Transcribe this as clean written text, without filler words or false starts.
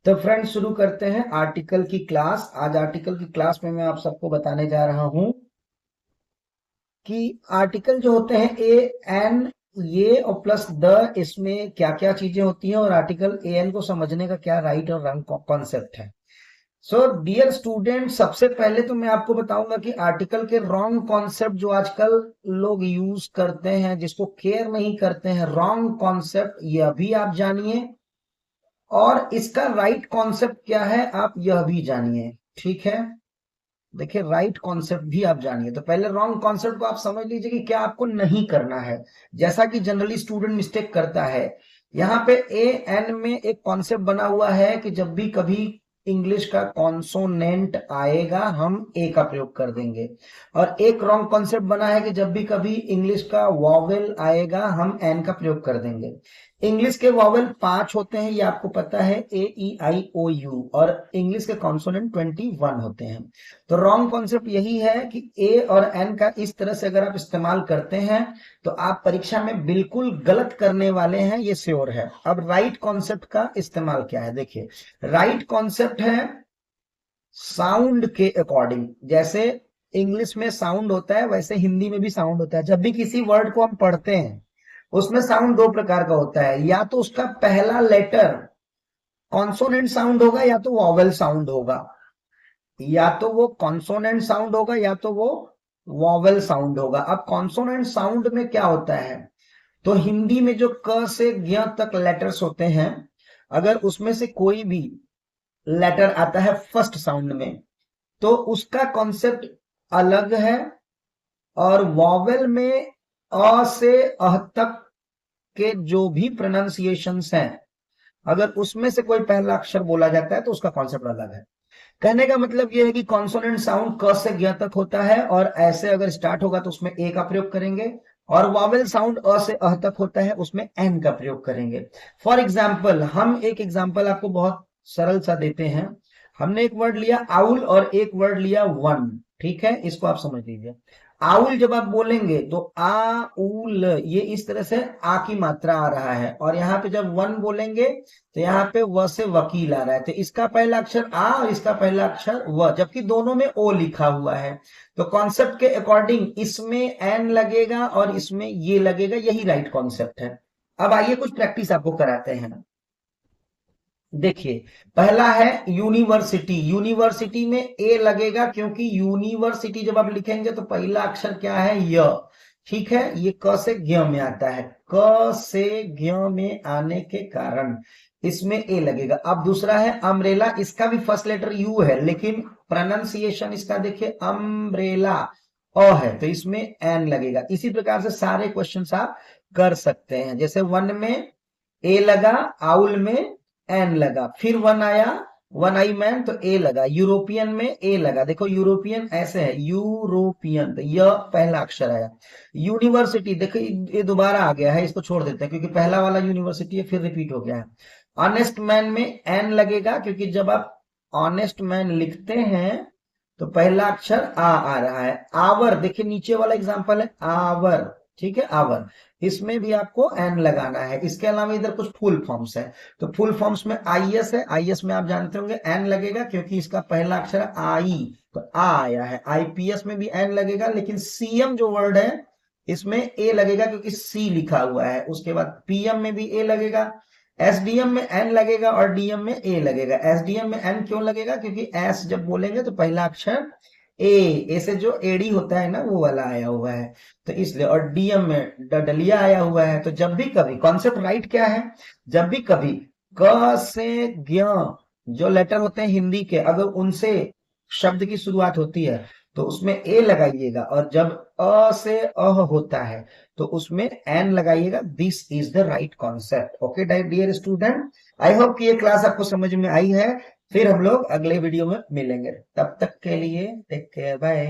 तो फ्रेंड्स शुरू करते हैं आर्टिकल की क्लास। आज आर्टिकल की क्लास में मैं आप सबको बताने जा रहा हूं कि आर्टिकल जो होते हैं ए एन ये और प्लस द, इसमें क्या क्या चीजें होती हैं और आर्टिकल ए एन को समझने का क्या राइट और रंग कॉन्सेप्ट है। सो डियर स्टूडेंट, सबसे पहले तो मैं आपको बताऊंगा कि आर्टिकल के रॉन्ग कॉन्सेप्ट जो आजकल लोग यूज करते हैं, जिसको केयर नहीं करते हैं, रॉन्ग कॉन्सेप्ट यह भी आप जानिए और इसका राइट कॉन्सेप्ट क्या है आप यह भी जानिए। ठीक है, देखिए राइट कॉन्सेप्ट भी आप जानिए। तो पहले रॉन्ग कॉन्सेप्ट को आप समझ लीजिए कि क्या आपको नहीं करना है, जैसा कि जनरली स्टूडेंट मिस्टेक करता है। यहाँ पे ए एन में एक कॉन्सेप्ट बना हुआ है कि जब भी कभी इंग्लिश का कॉन्सोनेंट आएगा हम ए का प्रयोग कर देंगे, और एक रॉन्ग कॉन्सेप्ट बना है कि जब भी कभी इंग्लिश का वॉवेल आएगा हम एन का प्रयोग कर देंगे। इंग्लिश के वॉवेल 5 होते हैं, ये आपको पता है, ए ई आई ओ यू, और इंग्लिश के कॉन्सोनेंट 21 होते हैं। तो रॉन्ग कॉन्सेप्ट यही है कि ए और एन का इस तरह से अगर आप इस्तेमाल करते हैं तो आप परीक्षा में बिल्कुल गलत करने वाले हैं, ये श्योर है। अब राइट कॉन्सेप्ट का इस्तेमाल क्या है, देखिए राइट कॉन्सेप्ट है साउंड के अकॉर्डिंग। जैसे इंग्लिश में साउंड होता है वैसे हिंदी में भी साउंड होता है। जब भी किसी वर्ड को हम पढ़ते हैं उसमें साउंड दो प्रकार का होता है, या तो उसका पहला लेटर कॉन्सोनेंट साउंड होगा या तो वॉवेल साउंड होगा, या तो वो कॉन्सोनेंट साउंड होगा या तो वो वॉवेल साउंड होगा। अब कॉन्सोनेंट साउंड में क्या होता है, तो हिंदी में जो क से ज्ञ तक लेटर्स होते हैं, अगर उसमें से कोई भी लेटर आता है फर्स्ट साउंड में तो उसका कॉन्सेप्ट अलग है, और वॉवेल में अ से अह तक के जो भी प्रोनाउंसिएशंस हैं, अगर उसमें से कोई पहला अक्षर बोला जाता है तो उसका कॉन्सेप्ट अलग है। कहने का मतलब यह है कि कॉन्सोनेंट साउंड क से ज्ञ तक होता है और ऐसे अगर स्टार्ट होगा तो उसमें ए का प्रयोग करेंगे, और वावेल साउंड अ से अह तक होता है उसमें एन का प्रयोग करेंगे। फॉर एग्जाम्पल, हम एक एग्जाम्पल आपको बहुत सरल सा देते हैं। हमने एक वर्ड लिया आउल और एक वर्ड लिया वन, ठीक है, इसको आप समझ लीजिए। आउल जब आप बोलेंगे तो आ उल, ये इस तरह से आ की मात्रा आ रहा है, और यहाँ पे जब वन बोलेंगे तो यहाँ पे व से वकील आ रहा है, तो इसका पहला अक्षर आ और इसका पहला अक्षर व, जबकि दोनों में ओ लिखा हुआ है। तो कॉन्सेप्ट के अकॉर्डिंग इसमें एन लगेगा और इसमें ये लगेगा, यही राइट कॉन्सेप्ट है। अब आइए कुछ प्रैक्टिस आपको कराते हैं। देखिए, पहला है यूनिवर्सिटी। यूनिवर्सिटी में ए लगेगा क्योंकि यूनिवर्सिटी जब आप लिखेंगे तो पहला अक्षर क्या है, य। ठीक है, ये क से ज्ञ में आता है, क से ज्ञ में आने के कारण इसमें ए लगेगा। अब दूसरा है अम्ब्रेला, इसका भी फर्स्ट लेटर यू है लेकिन प्रोनाउंसिएशन इसका देखिए अम्ब्रेला अ है, तो इसमें एन लगेगा। इसी प्रकार से सारे क्वेश्चंस आप कर सकते हैं। जैसे वन में ए लगा, आउल में एन लगा, फिर वन आया, वन आई मैन तो ए लगा, यूरोपियन में ए लगा, देखो यूरोपियन ऐसे है, यूरोपियन, तो यह पहला अक्षर आया। यूनिवर्सिटी देखो ये दोबारा आ गया है, इसको छोड़ देते हैं क्योंकि पहला वाला यूनिवर्सिटी है फिर रिपीट हो गया है। ऑनेस्ट मैन में एन लगेगा क्योंकि जब आप ऑनेस्ट मैन लिखते हैं तो पहला अक्षर आ रहा है। आवर, देखिए नीचे वाला एग्जांपल है आवर, ठीक है, आवर, इसमें भी आपको एन लगाना है। इसके अलावा इधर कुछ फुल फॉर्म्स है, तो फुल फॉर्म्स में आईएस है, आईएस में आप जानते होंगे एन लगेगा क्योंकि इसका पहला अक्षर है आई, तो आ आया है। आईपीएस में भी एन लगेगा, लेकिन सीएम जो वर्ड है इसमें ए लगेगा क्योंकि सी लिखा हुआ है। उसके बाद पीएम में भी ए लगेगा, एसडीएम में एन लगेगा और डीएम में ए लगेगा। एसडीएम में एन क्यों लगेगा, क्योंकि एस जब बोलेंगे तो पहला अक्षर ए से जो एडी होता है ना वो वाला आया हुआ है, तो इसलिए। और डीएम में डडलिया आया हुआ है। तो जब भी कभी कॉन्सेप्ट राइट क्या है, जब भी कभी क से ज्ञ जो लेटर होते हैं हिंदी के, अगर उनसे शब्द की शुरुआत होती है तो उसमें ए लगाइएगा, और जब अ से अह होता है तो उसमें एन लगाइएगा। This is the right concept. Okay dear student, I hope कि ये क्लास आपको समझ में आई है। फिर हम लोग अगले वीडियो में मिलेंगे, तब तक के लिए टेक केयर, बाय।